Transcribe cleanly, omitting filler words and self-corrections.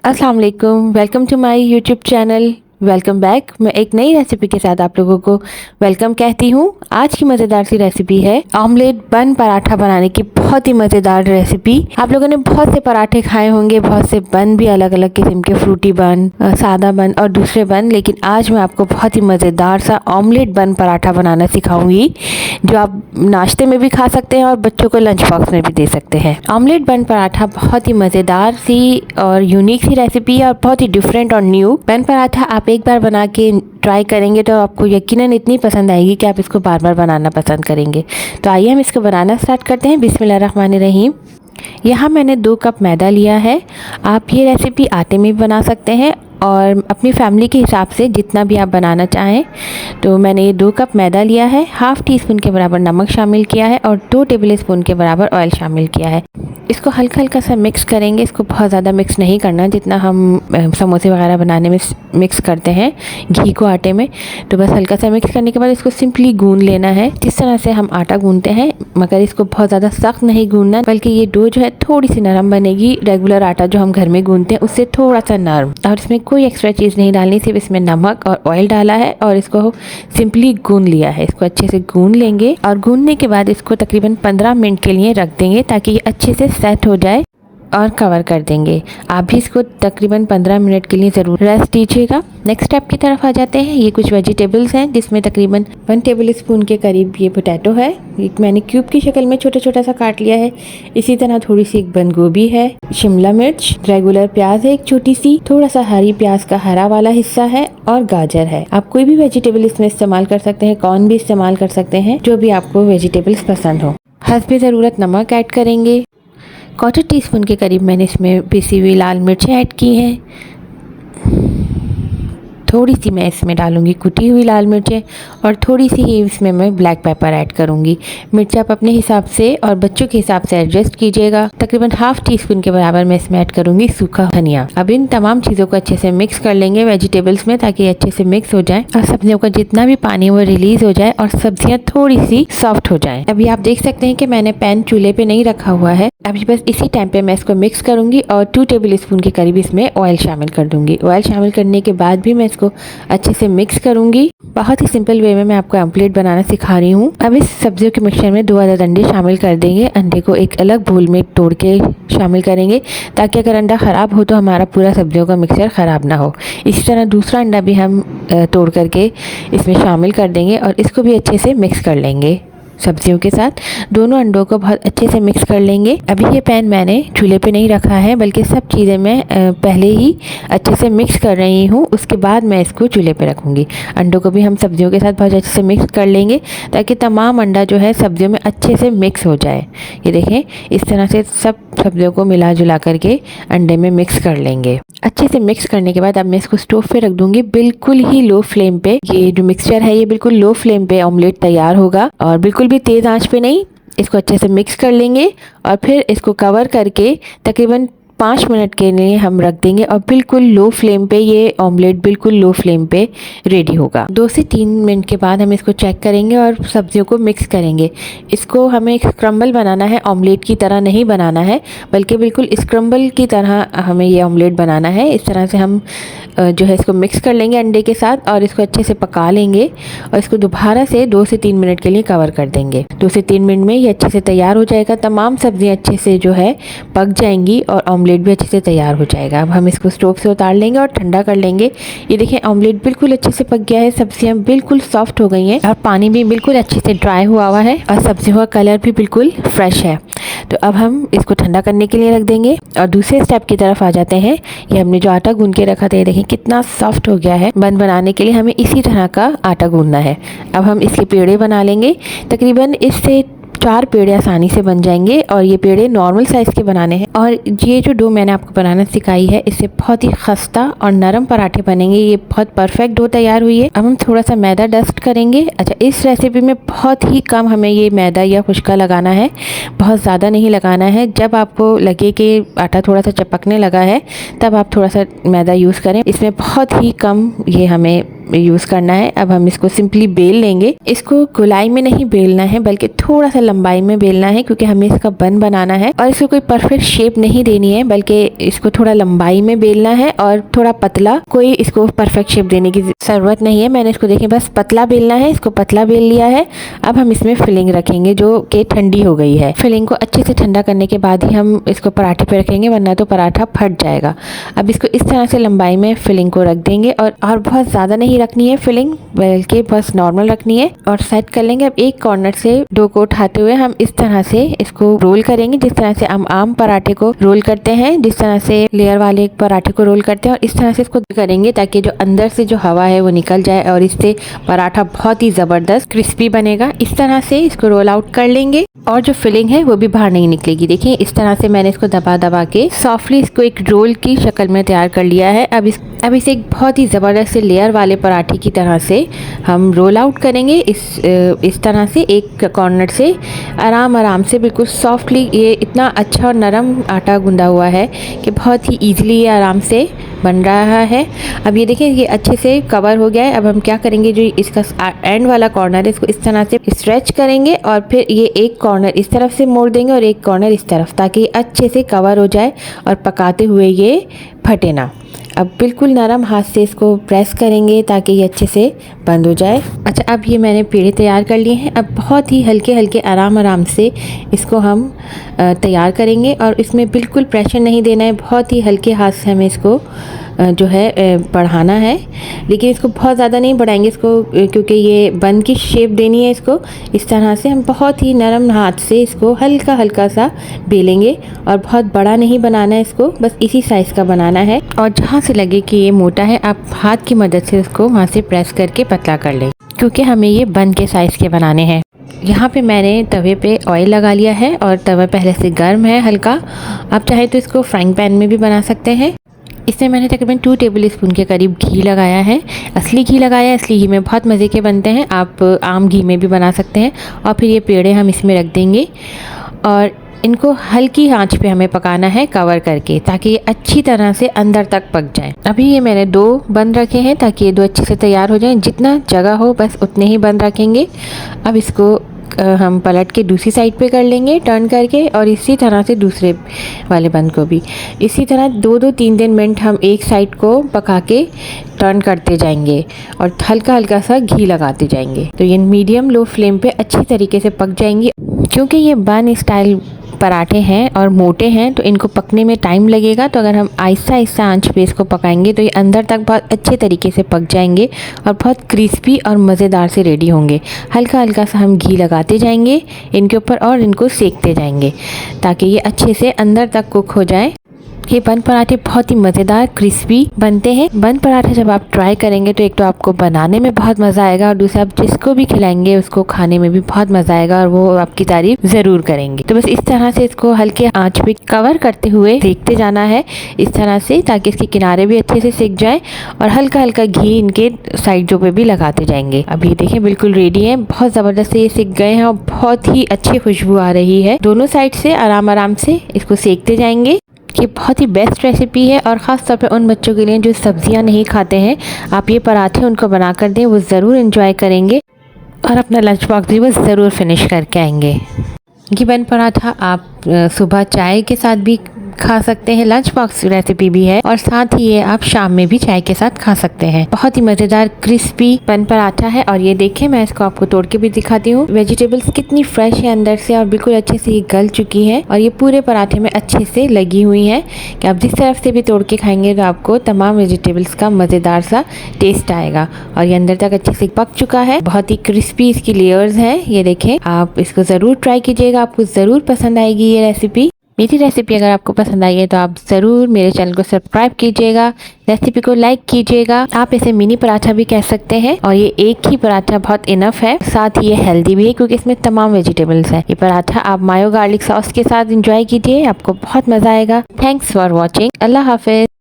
अस्सलाम वालेकुम, welcome to my YouTube channel. Welcome back. मैं एक नई रेसिपी के साथ आप लोगों को वेलकम कहती हूँ। आज की मज़ेदार सी रेसिपी है ऑमलेट बन पराठा बनाने की। बहुत ही मज़ेदार रेसिपी। आप लोगों ने बहुत से पराठे खाए होंगे, बहुत से बन भी अलग अलग किस्म के, फ्रूटी बन, सादा बन और दूसरे बन, लेकिन आज मैं आपको बहुत ही मज़ेदार सा ऑमलेट बन पराठा बनाना सिखाऊंगी, जो आप नाश्ते में भी खा सकते हैं और बच्चों को लंच बॉक्स में भी दे सकते हैं। ऑमलेट बन पराठा बहुत ही मज़ेदार सी और यूनिक सी रेसिपी है और बहुत ही डिफरेंट और न्यू। बन पराठा आप एक बार बना के ट्राई करेंगे तो आपको यकीनन इतनी पसंद आएगी कि आप इसको बार बार बनाना पसंद करेंगे। तो आइए हम इसको बनाना स्टार्ट करते हैं। बिस्मिल्लाहिर्रहमानिर्रहीम। यहाँ मैंने 2 कप मैदा लिया है। आप ये रेसिपी आटे में भी बना सकते हैं और अपनी फैमिली के हिसाब से जितना भी आप बनाना चाहें। तो मैंने ये 2 कप मैदा लिया है, हाफ़ टी स्पून के बराबर नमक शामिल किया है और 2 टेबल स्पून के बराबर ऑयल शामिल किया है। इसको हल्का हल्का सा मिक्स करेंगे। इसको बहुत ज़्यादा मिक्स नहीं करना जितना हम समोसे वगैरह बनाने में मिक्स करते हैं घी को आटे में। तो बस हल्का सा मिक्स करने के बाद इसको सिंपली गूंद लेना है, जिस तरह से हम आटा गूंदते हैं, मगर इसको बहुत ज़्यादा सख्त नहीं गूंदना, बल्कि ये डो जो है थोड़ी सी नरम बनेगी। रेगुलर आटा जो हम घर में गूंदते हैं उससे थोड़ा सा नरम। और इसमें कोई एक्स्ट्रा चीज़ नहीं डालनी, सिर्फ इसमें नमक और ऑयल डाला है और इसको सिंपली गूंद लिया है। इसको अच्छे से गूंद लेंगे और गूंदने के बाद इसको तकरीबन 15 मिनट के लिए रख देंगे ताकि ये अच्छे से सेट हो जाए और कवर कर देंगे। आप भी इसको तकरीबन 15 मिनट के लिए ज़रूर रेस्ट दीजिएगा। नेक्स्ट स्टेप की तरफ आ जाते हैं। ये कुछ वेजिटेबल्स हैं जिसमें तकरीबन 1 टेबल स्पून के करीब ये पोटैटो है। मैंने क्यूब की शक्ल में छोटा छोटा सा काट लिया है। इसी तरह थोड़ी सी एक बंद गोभी है, शिमला मिर्च, रेगुलर प्याज है एक छोटी सी, थोड़ा सा हरी प्याज का हरा वाला हिस्सा है और गाजर है। आप कोई भी वेजिटेबल इसमें इस्तेमाल कर सकते हैं, कॉर्न भी इस्तेमाल कर सकते हैं, जो भी आपको वेजिटेबल्स पसंद हो। हस्बे ज़रूरत नमक ऐड करेंगे। 1/4 टीस्पून के करीब मैंने इसमें पिसी हुई लाल मिर्चें ऐड की हैं। थोड़ी सी मैं इसमें डालूंगी कुटी हुई लाल मिर्चें और थोड़ी सी ही इसमें मैं ब्लैक पेपर ऐड करूंगी। मिर्च आप अपने हिसाब से और बच्चों के हिसाब से एडजस्ट कीजिएगा। तकरीबन हाफ़ टी स्पून के बराबर मैं इसमें ऐड करूंगी सूखा धनिया। अब इन तमाम चीज़ों को अच्छे से मिक्स कर लेंगे वेजिटेबल्स में, ताकि अच्छे से मिक्स हो जाए और सब्जियों का जितना भी पानी वो रिलीज हो जाए और सब्जियाँ थोड़ी सी सॉफ्ट हो जाएँ। अभी आप देख सकते हैं कि मैंने पैन चूल्हे पे नहीं रखा हुआ है। अभी बस इसी टाइम पे मैं इसको मिक्स करूंगी और 2 टेबल स्पून के करीब इसमें ऑयल शामिल कर दूंगी। ऑयल शामिल करने के बाद भी मैं इसको अच्छे से मिक्स करूंगी। बहुत ही सिंपल वे में मैं आपको ऑमलेट बनाना सिखा रही हूँ। अब इस सब्जियों के मिक्सचर में 2 अदद अंडे शामिल कर देंगे। अंडे को एक अलग बोल में तोड़ के शामिल करेंगे, ताकि अगर अंडा ख़राब हो तो हमारा पूरा सब्जियों का मिक्सचर ख़राब ना हो। इसी तरह दूसरा अंडा भी हम तोड़ करके इसमें शामिल कर देंगे और इसको भी अच्छे से मिक्स कर लेंगे सब्जियों के साथ। दोनों अंडों को बहुत अच्छे से मिक्स कर लेंगे। अभी ये पैन मैंने चूल्हे पे नहीं रखा है, बल्कि सब चीज़ें मैं पहले ही अच्छे से मिक्स कर रही हूँ, उसके बाद मैं इसको चूल्हे पे रखूँगी। अंडों को भी हम सब्जियों के साथ बहुत अच्छे से मिक्स कर लेंगे, ताकि तमाम अंडा जो है सब्जियों में अच्छे से मिक्स हो जाए। ये देखें, इस तरह से सब सब्जियों को मिला जुला करके अंडे में मिक्स कर लेंगे। अच्छे से मिक्स करने के बाद अब मैं इसको स्टोव पे रख दूंगी, बिल्कुल ही लो फ्लेम पे। ये जो मिक्सचर है ये बिल्कुल लो फ्लेम पे ऑमलेट तैयार होगा और बिल्कुल भी तेज़ आंच पे नहीं। इसको अच्छे से मिक्स कर लेंगे और फिर इसको कवर करके तकरीबन 5 मिनट के लिए हम रख देंगे और बिल्कुल लो फ्लेम पे ये ऑमलेट बिल्कुल लो फ्लेम पे रेडी होगा। 2 से 3 मिनट के बाद हम इसको चेक करेंगे और सब्जियों को मिक्स करेंगे। इसको हमें एक स्क्रम्बल बनाना है, ऑमलेट की तरह नहीं बनाना है, बल्कि बिल्कुल स्क्रम्बल की तरह हमें ये ऑमलेट बनाना है। इस तरह से हम जो है इसको मिक्स कर लेंगे अंडे के साथ और इसको अच्छे से पका लेंगे और इसको दोबारा से 2 से 3 मिनट के लिए कवर कर देंगे। 2 से 3 मिनट में ये अच्छे से तैयार हो जाएगा। तमाम सब्जियाँ अच्छे से जो है पक जाएंगी और ऑमलेट भी अच्छे से तैयार हो जाएगा। अब हम इसको स्टोव से उतार लेंगे और ठंडा कर लेंगे। ये देखें, ऑमलेट बिल्कुल अच्छे से पक गया है, सब्जियां बिल्कुल सॉफ्ट हो गई हैं और पानी भी बिल्कुल अच्छे से ड्राई हुआ है और सब्जियों का कलर भी बिल्कुल फ्रेश है। तो अब हम इसको ठंडा करने के लिए रख देंगे और दूसरे स्टेप की तरफ आ जाते हैं। ये हमने जो आटा गूंद के रखा था, ये देखें कितना सॉफ्ट हो गया है। बन बनाने के लिए हमें इसी तरह का आटा गूंदना है। अब हम इसके पेड़े बना लेंगे। तकरीबन इससे 4 पेड़े आसानी से बन जाएंगे और ये पेड़े नॉर्मल साइज़ के बनाने हैं। और ये जो डो मैंने आपको बनाना सिखाई है, इससे बहुत ही खस्ता और नरम पराठे बनेंगे। ये बहुत परफेक्ट डो तैयार हुई है। अब हम थोड़ा सा मैदा डस्ट करेंगे। अच्छा, इस रेसिपी में बहुत ही कम हमें ये मैदा या खुशका लगाना है, बहुत ज़्यादा नहीं लगाना है। जब आपको लगे कि आटा थोड़ा सा चपकने लगा है, तब आप थोड़ा सा मैदा यूज़ करें। इसमें बहुत ही कम ये हमें यूज़ करना है। अब हम इसको सिंपली बेल लेंगे। इसको गोलाई में नहीं बेलना है बल्कि थोड़ा सा लंबाई में बेलना है, क्योंकि हमें इसका बन बनाना है और इसको कोई परफेक्ट शेप नहीं देनी है, बल्कि इसको थोड़ा लंबाई में बेलना है और थोड़ा पतला। कोई इसको परफेक्ट शेप देने की ज़रूरत नहीं है। मैंने इसको देखिए बस पतला बेलना है, इसको पतला बेल लिया है। अब हम इसमें फिलिंग रखेंगे जो कि ठंडी हो गई है। फिलिंग को अच्छे से ठंडा करने के बाद ही हम इसको पराठे पे रखेंगे, वरना तो पराठा फट जाएगा। अब इसको इस तरह से लंबाई में फिलिंग को रख देंगे और बहुत ज़्यादा नहीं रखनी है फिलिंग, बल्कि बस नॉर्मल रखनी है और सेट कर लेंगे। अब एक कॉर्नर से डो को उठाते हुए हम इस तरह से इसको रोल करेंगे, जिस तरह से हम आम पराठे को रोल करते हैं, जिस तरह से लेयर वाले पराठे को रोल करते हैं, और इस तरह से इसको करेंगे ताकि जो अंदर से जो हवा है वो निकल जाए और इससे पराठा बहुत ही ज़बरदस्त क्रिस्पी बनेगा। इस तरह से इसको रोल आउट कर लेंगे और जो फिलिंग है वो भी बाहर नहीं निकलेगी। देखिए इस तरह से मैंने इसको दबा दबा के सॉफ्टली इसको एक रोल की शक्ल में तैयार कर लिया है। अब इसे एक बहुत ही ज़बरदस्त से लेयर वाले पराठे की तरह से हम रोल आउट करेंगे। इस तरह से एक कॉर्नर से आराम से बिल्कुल सॉफ्टली। ये इतना अच्छा और नरम आटा गूंदा हुआ है कि बहुत ही ईजिली ये आराम से बन रहा है। अब ये देखें ये अच्छे से कवर हो गया है। अब हम क्या करेंगे, जो इसका एंड वाला कॉर्नर है इसको इस तरह से स्ट्रेच करेंगे और फिर ये एक कॉर्नर इस तरफ से मोड़ देंगे और एक कॉर्नर इस तरफ, ताकि अच्छे से कवर हो जाए और पकाते हुए ये फटे ना। अब बिल्कुल नरम हाथ से इसको प्रेस करेंगे ताकि ये अच्छे से बंद हो जाए। अच्छा, अब ये मैंने पेड़े तैयार कर लिए हैं। अब बहुत ही हल्के हल्के आराम से इसको हम तैयार करेंगे और इसमें बिल्कुल प्रेशर नहीं देना है। बहुत ही हल्के हाथ से हमें इसको जो है बढ़ाना है, लेकिन इसको बहुत ज़्यादा नहीं बढ़ाएंगे इसको, क्योंकि ये बन की शेप देनी है इसको। इस तरह से हम बहुत ही नरम हाथ से इसको हल्का हल्का सा बेलेंगे और बहुत बड़ा नहीं बनाना है इसको, बस इसी साइज़ का बनाना है। और जहाँ से लगे कि ये मोटा है, आप हाथ की मदद से इसको वहाँ से प्रेस करके पतला कर लें, क्योंकि हमें ये बन के साइज़ के बनाने हैं। यहाँ पे मैंने तवे पे ऑयल लगा लिया है और तवा पहले से गर्म है हल्का। आप चाहे तो इसको फ्राइंग पैन में भी बना सकते हैं। इसमें मैंने तकरीबन 2 टेबल स्पून के करीब घी लगाया है। असली घी लगाया है, असली घी में बहुत मज़े के बनते हैं। आप आम घी में भी बना सकते हैं। और फिर ये पेड़े हम इसमें रख देंगे और इनको हल्की आंच पे हमें पकाना है कवर करके, ताकि ये अच्छी तरह से अंदर तक पक जाए। अभी ये मैंने 2 बंद रखे हैं ताकि ये 2 अच्छे से तैयार हो जाएं। जितना जगह हो बस उतने ही बंद रखेंगे। अब इसको हम पलट के दूसरी साइड पे कर लेंगे टर्न करके, और इसी तरह से दूसरे वाले बंद को भी इसी तरह 2-3 मिनट हम एक साइड को पका के टर्न करते जाएंगे और हल्का हल्का सा घी लगाते जाएंगे। तो ये मीडियम लो फ्लेम पे अच्छी तरीके से पक जाएंगी। क्योंकि ये बन स्टाइल पराठे हैं और मोटे हैं तो इनको पकने में टाइम लगेगा। तो अगर हम आहिस्ता आहिस्ता आंच पे इसको पकाएंगे तो ये अंदर तक बहुत अच्छे तरीके से पक जाएंगे और बहुत क्रिस्पी और मज़ेदार से रेडी होंगे। हल्का हल्का सा हम घी लगाते जाएंगे इनके ऊपर और इनको सेकते जाएंगे ताकि ये अच्छे से अंदर तक कुक हो जाए। ये बन पराठे बहुत ही मज़ेदार क्रिस्पी बनते हैं। बन पराठे जब आप ट्राई करेंगे तो एक तो आपको बनाने में बहुत मज़ा आएगा और दूसरा आप जिसको भी खिलाएंगे उसको खाने में भी बहुत मज़ा आएगा और वो आपकी तारीफ ज़रूर करेंगे। तो बस इस तरह से इसको हल्के आंच पे कवर करते हुए सेकते जाना है इस तरह से, ताकि इसके किनारे भी अच्छे से सिक जाए और हल्का हल्का घी इनके साइडों पे भी लगाते जाएंगे। अब ये देखें बिल्कुल रेडी है, बहुत ज़बरदस्त से ये सिक गए हैं और बहुत ही अच्छी खुशबू आ रही है। दोनों साइड से आराम से इसको सेकते जाएंगे। ये बहुत ही बेस्ट रेसिपी है और ख़ास तौर पे उन बच्चों के लिए जो सब्जियां नहीं खाते हैं। आप ये पराठे उनको बना कर दें, वो ज़रूर एंजॉय करेंगे और अपना लंच बॉक्स भी वो ज़रूर फिनिश करके आएंगे। ये बन पराठा आप सुबह चाय के साथ भी खा सकते हैं, लंच बॉक्स रेसिपी भी है, और साथ ही ये आप शाम में भी चाय के साथ खा सकते हैं। बहुत ही मज़ेदार क्रिस्पी बन पराठा है। और ये देखें मैं इसको आपको तोड़ के भी दिखाती हूँ। वेजिटेबल्स कितनी फ्रेश है अंदर से और बिल्कुल अच्छे से ये गल चुकी है और ये पूरे पराठे में अच्छे से लगी हुई हैं कि आप जिस तरफ से भी तोड़ के खाएंगे तो आपको तमाम वेजिटेबल्स का मज़ेदार सा टेस्ट आएगा। और ये अंदर तक अच्छे से पक चुका है, बहुत ही क्रिस्पी इसकी लेयर्स हैं। ये देखें, आप इसको ज़रूर ट्राई कीजिएगा, आपको ज़रूर पसंद आएगी ये रेसिपी। मेरी रेसिपी अगर आपको पसंद आई है तो आप ज़रूर मेरे चैनल को सब्सक्राइब कीजिएगा, रेसिपी को लाइक कीजिएगा। आप इसे मिनी पराठा भी कह सकते हैं और ये एक ही पराठा बहुत इनफ है। साथ ही ये हेल्दी भी है क्योंकि इसमें तमाम वेजिटेबल्स हैं। ये पराठा आप मायो गार्लिक सॉस के साथ एंजॉय कीजिए, आपको बहुत मज़ा आएगा। Thanks for watching. अल्लाह हाफिज़।